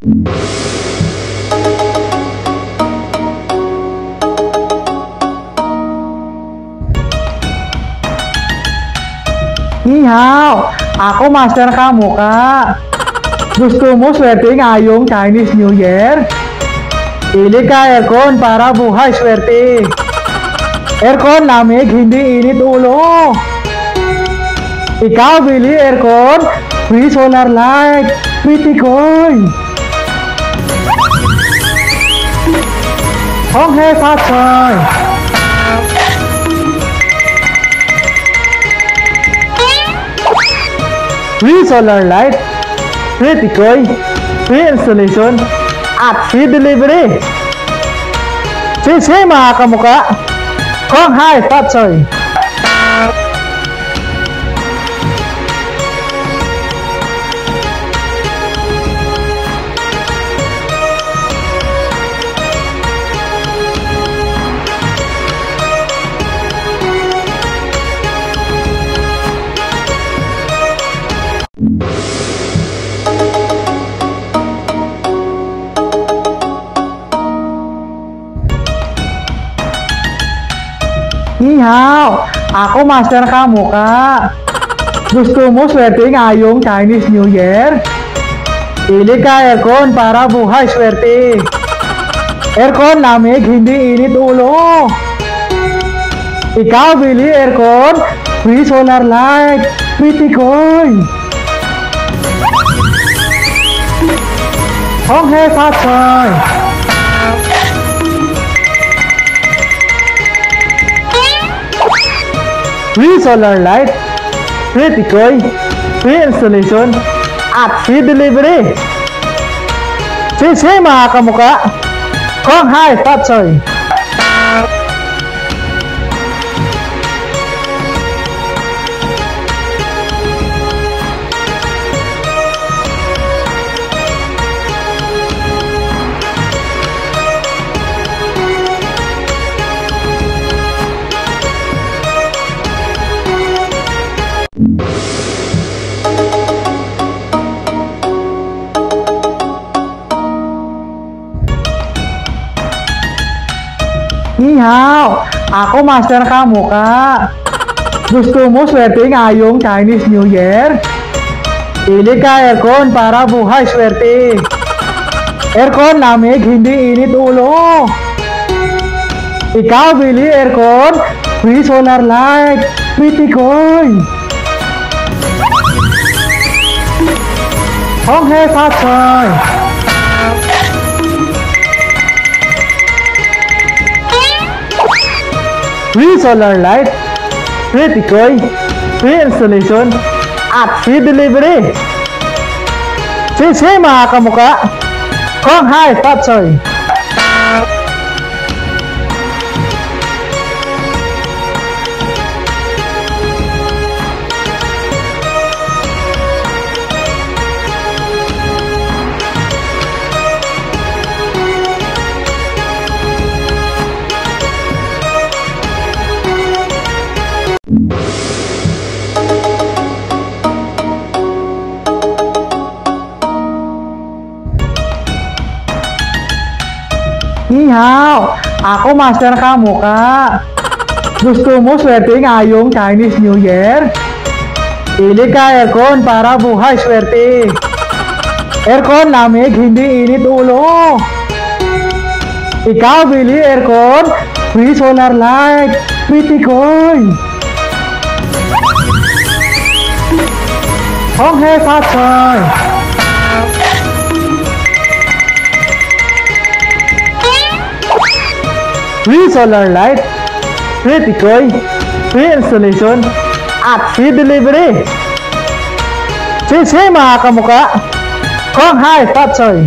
Ni hao, ako Master Kamuka. Gusto mo swerte ngayong Chinese New Year? Pili ka aircon para buhay swerte. Aircon lamig, hindi init ulo. Ikaw bili aircon, free solar light, free tikoy. Hong he phát trời. Free solar light, free tikoy, free installation, at free delivery. Sisi mga kamuka, Hong hai phát trời. Ni hao, ako Master Kamuka. Gusto mo swerte ngayong Chinese New Year? Pili ka aircon para buhay swerte. Aircon lamig, hindi init ulo. Ikaw bili aircon, free solar light, free tikoy. Hong he phát trời. Free solar light, free tikoy, free installation, at free delivery. Sisi mga kamuka, Hong hai phát trời. Ni hao, ako Master Kamuka. Gusto mo swerte ngayong Chinese New Year? Pili ka aircon para buhay swerte. Aircon lamig, hindi init ulo. Ikaw bili aircon, free solar light, free tikoy. Hong he phát trời. Free solar light, free tikoy, free installation, at free delivery. Sisi mga kamuka, Hong hai phát trời. Free solar light, free tikoy, free installation, at free delivery. Sisi mga kamuka, Hong hai phát trời. Ni hao, ako Master Kamuka. Gusto mo swerte ngayong Chinese New Year? Pili ka aircon para buhay swerte. Aircon lamig, hindi init ulo. Ikaw bili aircon, free solar light, free tikoy. Hong he phát trời. Free solar light, free tikoy, free installation, at free delivery. Sisi mga kamuka, Hong hai phát trời.